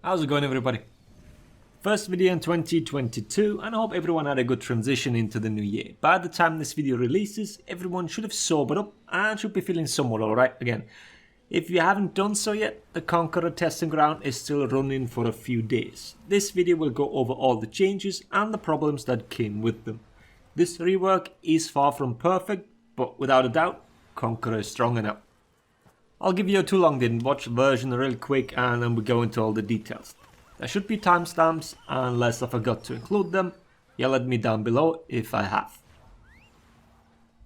How's it going, everybody? First video in 2022, and I hope everyone had a good transition into the new year. By the time this video releases, everyone should have sobered up and should be feeling somewhat alright again. If you haven't done so yet, the Conqueror testing ground is still running for a few days. This video will go over all the changes and the problems that came with them. This rework is far from perfect, but without a doubt, Conqueror is stronger now. I'll give you a too long didn't watch version real quick and then we go into all the details. There should be timestamps, unless I forgot to include them. Yell at me down below if I have.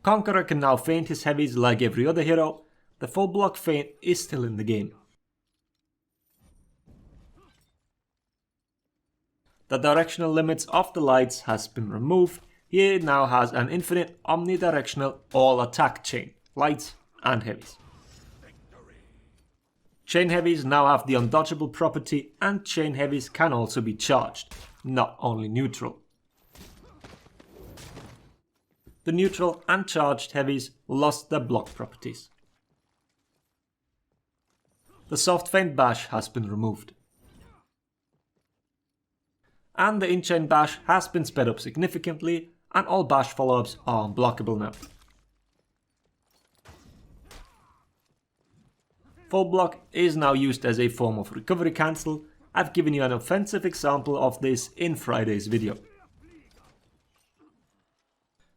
Conqueror can now feint his heavies like every other hero. The full block feint is still in the game. The directional limits of the lights has been removed. Here it now has an infinite omnidirectional all attack chain, lights and heavies. Chain heavies now have the Undodgeable property, and chain heavies can also be charged, not only neutral. The neutral and charged heavies lost their block properties. The soft feint bash has been removed. And the in-chain bash has been sped up significantly, and all bash follow-ups are unblockable now. Full block is now used as a form of recovery cancel. I've given you an offensive example of this in Friday's video.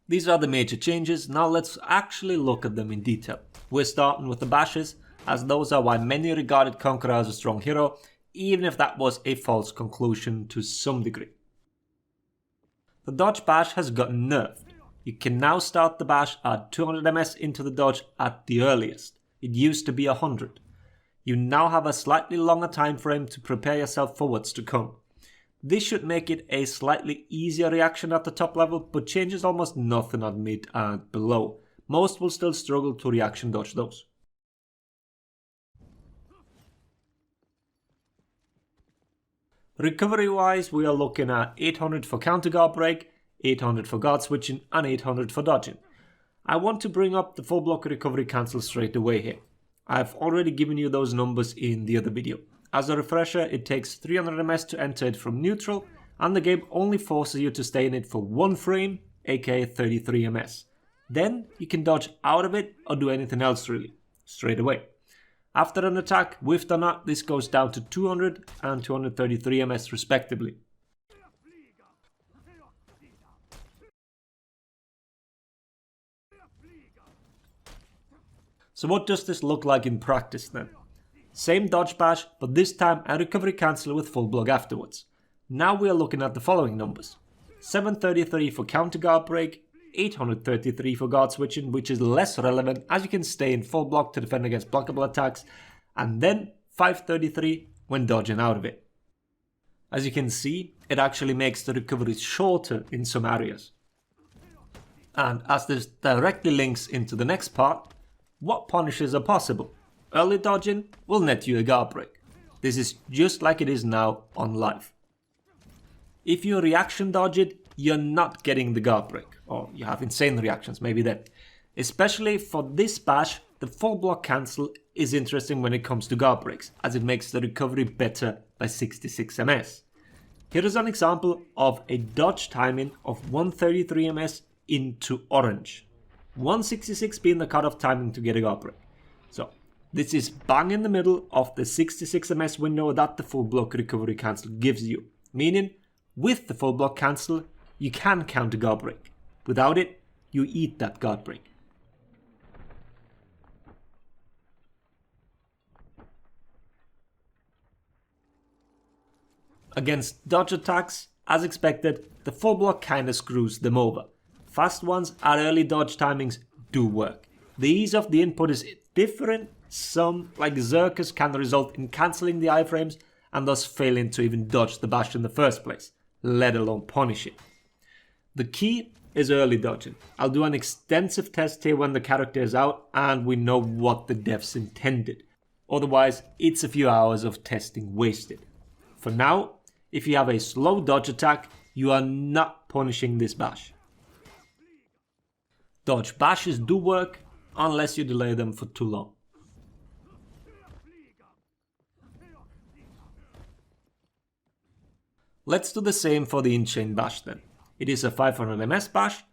These are the major changes, now let's actually look at them in detail. We're starting with the bashes, as those are why many regarded Conqueror as a strong hero, even if that was a false conclusion to some degree. The dodge bash has gotten nerfed. You can now start the bash at 200 ms into the dodge at the earliest. It used to be 100. You now have a slightly longer time frame to prepare yourself for what's to come. This should make it a slightly easier reaction at the top level, but changes almost nothing at mid and below. Most will still struggle to reaction dodge those. Recovery wise, we are looking at 800 for counter guard break, 800 for guard switching and 800 for dodging. I want to bring up the full block recovery cancel straight away here. I've already given you those numbers in the other video. As a refresher, it takes 300 ms to enter it from neutral, and the game only forces you to stay in it for one frame, aka 33 ms. Then you can dodge out of it or do anything else really, straight away. After an attack, with or not, this goes down to 200 and 233 ms respectively. So what does this look like in practice then? Same dodge bash, but this time a recovery cancel with full block afterwards. Now we are looking at the following numbers. 733 for counter guard break, 833 for guard switching, which is less relevant as you can stay in full block to defend against blockable attacks, and then 533 when dodging out of it. As you can see, it actually makes the recoveries shorter in some areas. And as this directly links into the next part, what punishes are possible? Early dodging will net you a guard break. This is just like it is now on live. If you reaction dodge it, you're not getting the guard break, or you have insane reactions, maybe then. Especially for this bash, the full block cancel is interesting when it comes to guard breaks, as it makes the recovery better by 66 ms. Here is an example of a dodge timing of 133 ms into orange. 166 being the cutoff timing to get a guard break. So this is bang in the middle of the 66 ms window that the full block recovery cancel gives you. Meaning, with the full block cancel, you can counter guard break. Without it, you eat that guard break. Against dodge attacks, as expected, the full block kinda screws them over. Fast ones at early dodge timings do work. The ease of the input is different. Some, like Zerkers, can result in cancelling the iframes and thus failing to even dodge the bash in the first place, let alone punish it. The key is early dodging. I'll do an extensive test here when the character is out and we know what the devs intended. Otherwise, it's a few hours of testing wasted. For now, if you have a slow dodge attack, you are not punishing this bash. Dodge bashes do work, unless you delay them for too long. Let's do the same for the in-chain bash then. It is a 500 ms bash.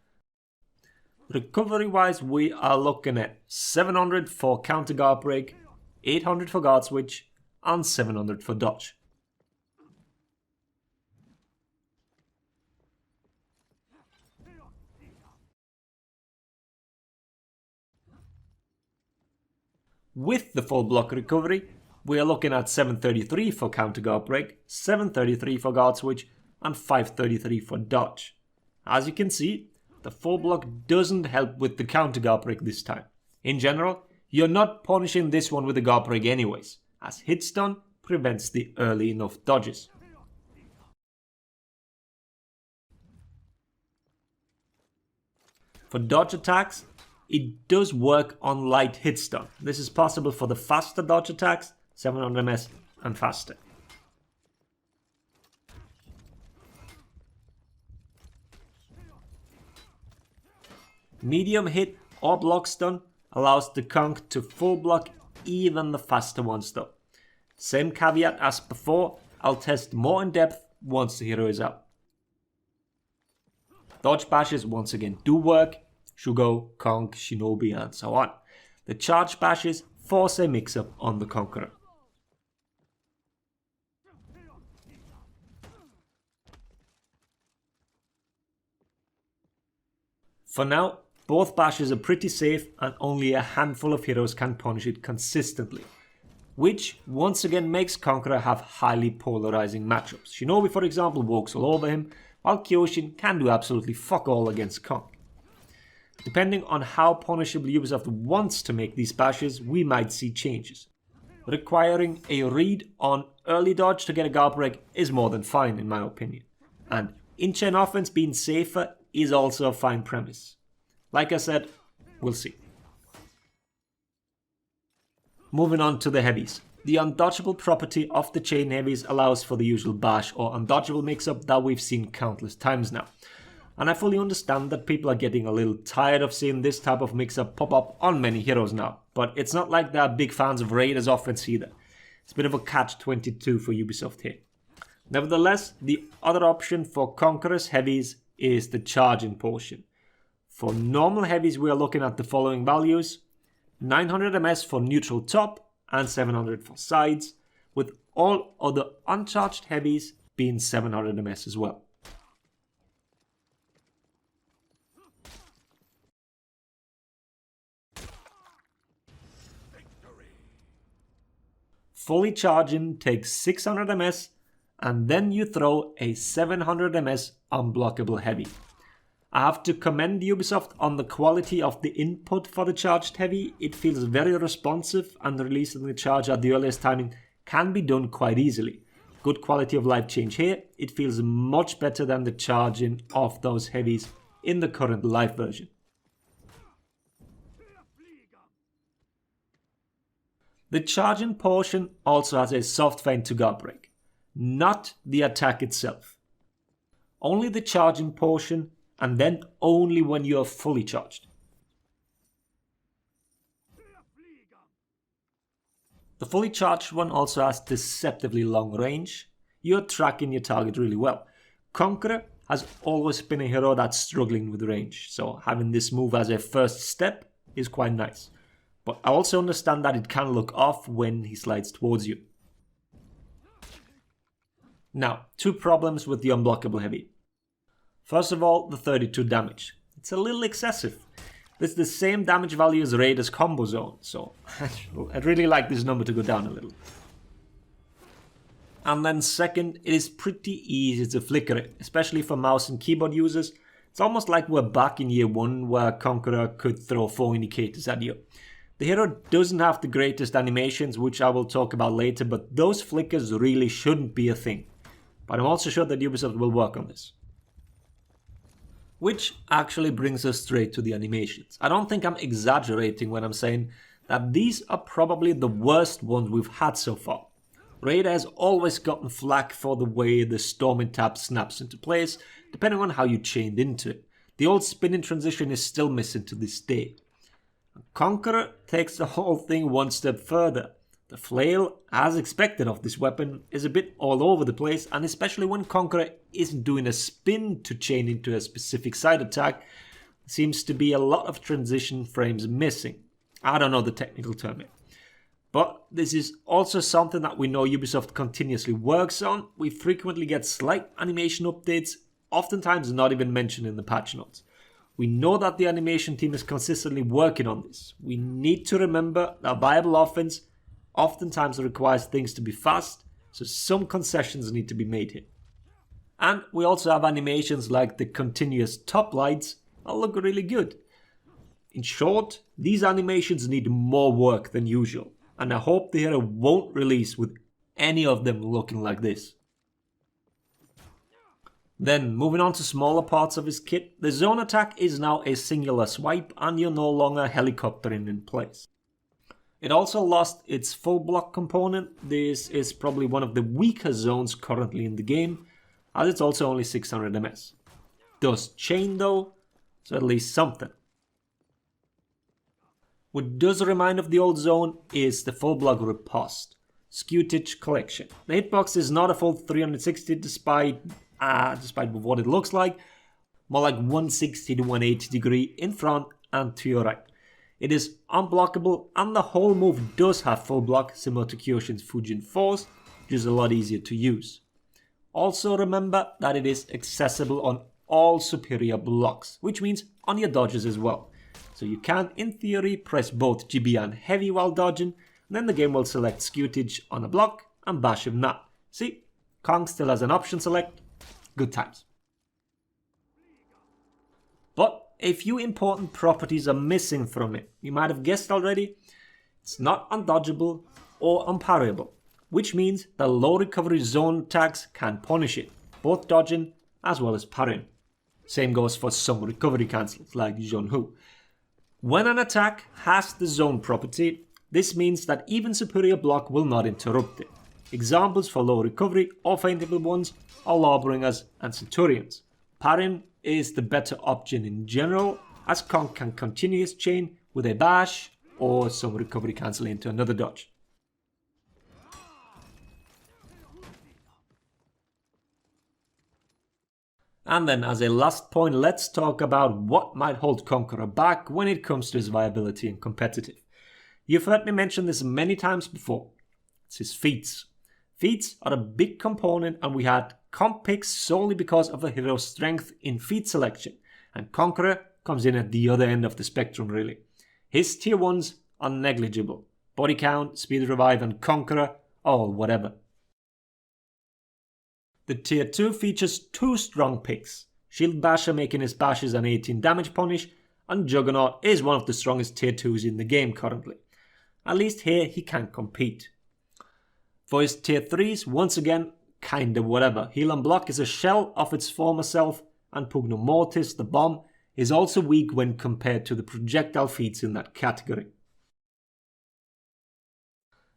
Recovery wise, we are looking at 700 for counter guard break, 800 for guard switch, and 700 for dodge. With the full block recovery, we are looking at 733 for counter guard break, 733 for guard switch, and 533 for dodge. As you can see, the full block doesn't help with the counter guard break this time. In general, you're not punishing this one with a guard break anyways, as hit stun prevents the early enough dodges. For dodge attacks, it does work on light hit stun. This is possible for the faster dodge attacks, 700 ms and faster. Medium hit or block stun allows the Conq to full block even the faster ones though. Same caveat as before, I'll test more in depth once the hero is out. Dodge bashes once again do work, Shugo, Conq, Shinobi and so on. The charge bashes force a mix-up on the Conqueror. For now, both bashes are pretty safe and only a handful of heroes can punish it consistently, which once again makes Conqueror have highly polarizing matchups. Shinobi for example walks all over him, while Kyoshin can do absolutely fuck all against Conq. Depending on how punishable Ubisoft wants to make these bashes, we might see changes. Requiring a read on early dodge to get a guard break is more than fine in my opinion, and in-chain offense being safer is also a fine premise. Like I said, we'll see. Moving on to the heavies. The undodgeable property of the chain heavies allows for the usual bash or undodgeable mix-up that we've seen countless times now. And I fully understand that people are getting a little tired of seeing this type of mix-up pop up on many heroes now, but it's not like they're big fans of Raiders offense either. It's a bit of a catch-22 for Ubisoft here. Nevertheless, the other option for Conqueror's heavies is the charging portion. For normal heavies, we are looking at the following values: 900 ms for neutral top and 700 for sides, with all other uncharged heavies being 700 ms as well. Fully charging takes 600 ms and then you throw a 700 ms unblockable heavy. I have to commend Ubisoft on the quality of the input for the charged heavy. It feels very responsive and releasing the charge at the earliest timing can be done quite easily. Good quality of life change here. It feels much better than the charging of those heavies in the current live version. The charging portion also has a soft feint to guard break, not the attack itself. Only the charging portion, and then only when you are fully charged. The fully charged one also has deceptively long range. You're tracking your target really well. Conqueror has always been a hero that's struggling with range, so having this move as a first step is quite nice. But I also understand that it can look off when he slides towards you. Now, two problems with the unblockable heavy. First of all, the 32 damage. It's a little excessive. It's the same damage value as Raiders combo zone, so I'd really like this number to go down a little. And then second, it is pretty easy to flicker it, especially for mouse and keyboard users. It's almost like we're back in year 1 where Conqueror could throw 4 indicators at you. The hero doesn't have the greatest animations, which I will talk about later, but those flickers really shouldn't be a thing. But I'm also sure that Ubisoft will work on this. Which actually brings us straight to the animations. I don't think I'm exaggerating when I'm saying that these are probably the worst ones we've had so far. Raider has always gotten flack for the way the storming tap snaps into place, depending on how you chained into it. The old spinning transition is still missing to this day. Conqueror takes the whole thing one step further. The flail, as expected of this weapon, is a bit all over the place, and especially when Conqueror isn't doing a spin to chain into a specific side attack, seems to be a lot of transition frames missing. I don't know the technical term yet. But this is also something that we know Ubisoft continuously works on. We frequently get slight animation updates, oftentimes not even mentioned in the patch notes. We know that the animation team is consistently working on this. We need to remember that viable offense oftentimes requires things to be fast, so some concessions need to be made here. And we also have animations like the continuous top lights that look really good. In short, these animations need more work than usual, and I hope the hero won't release with any of them looking like this. Then, moving on to smaller parts of his kit, the zone attack is now a singular swipe and you're no longer helicoptering in place. It also lost its full block component. This is probably one of the weaker zones currently in the game, as it's also only 600 ms. Does chain though, so at least something. What does remind of the old zone is the full block riposte, scutage collection. The hitbox is not a full 360 despite what it looks like, more like 160 to 180 degree in front and to your right. It is unblockable and the whole move does have full block similar to Kyoshin's Fujin Force, which is a lot easier to use. Also remember that it is accessible on all superior blocks, which means on your dodges as well. So you can, in theory, press both GB and heavy while dodging, and then the game will select scutage on a block and bash him not. See, Conq still has an option select. Good times. But a few important properties are missing from it. You might have guessed already, it's not undodgeable or unparryable, which means that low recovery zone attacks can punish it, both dodging as well as parrying. Same goes for some recovery cancels like Zhonhu. When an attack has the zone property, this means that even superior block will not interrupt it. Examples for low recovery or feintable ones are Lawbringers and Centurions. Parrying is the better option in general, as Conq can continue his chain with a bash or some recovery cancel into another dodge. And then as a last point, let's talk about what might hold Conqueror back when it comes to his viability and competitive. You've heard me mention this many times before. It's his feats. Feats are a big component, and we had comp picks solely because of a hero's strength in feat selection, and Conqueror comes in at the other end of the spectrum really. His tier 1s are negligible. Body count, speed revive and Conqueror, all whatever. The tier 2 features 2 strong picks, Shield Basher making his bashes an 18 damage punish, and Juggernaut is one of the strongest tier 2s in the game currently. At least here he can compete. For his tier 3s, once again, kinda whatever. Heal and Block is a shell of its former self, and Pugno Mortis, the bomb, is also weak when compared to the projectile feats in that category.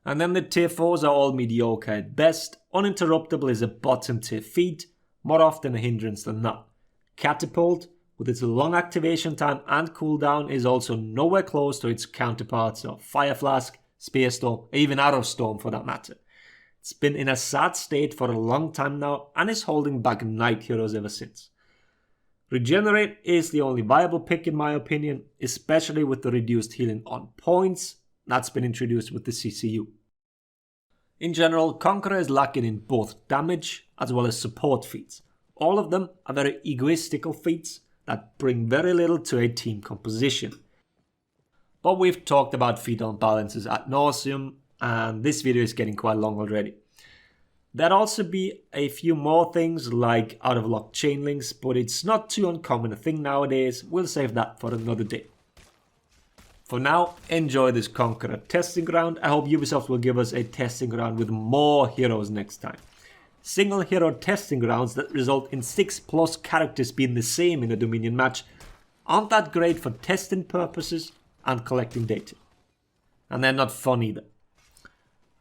And then the tier 4s are all mediocre at best. Uninterruptible is a bottom tier feat, more often a hindrance than not. Catapult, with its long activation time and cooldown, is also nowhere close to its counterparts of Fire Flask, Spear Storm, even Arrow Storm for that matter. It's been in a sad state for a long time now and is holding back Knight heroes ever since. Regenerate is the only viable pick in my opinion, especially with the reduced healing on points that's been introduced with the CCU. In general, Conqueror is lacking in both damage as well as support feats. All of them are very egoistical feats that bring very little to a team composition. But we've talked about feat unbalances ad nauseum, and this video is getting quite long already. There'd also be a few more things like out of lock chain links, but it's not too uncommon a thing nowadays. We'll save that for another day. For now, enjoy this Conqueror testing ground. I hope Ubisoft will give us a testing ground with more heroes next time. Single hero testing grounds that result in 6+ characters being the same in a Dominion match aren't that great for testing purposes and collecting data. And they're not fun either.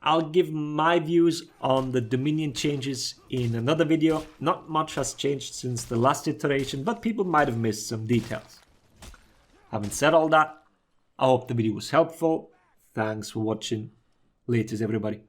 I'll give my views on the Dominion changes in another video. Not much has changed since the last iteration, but people might have missed some details. Having said all that, I hope the video was helpful. Thanks for watching. Laters everybody.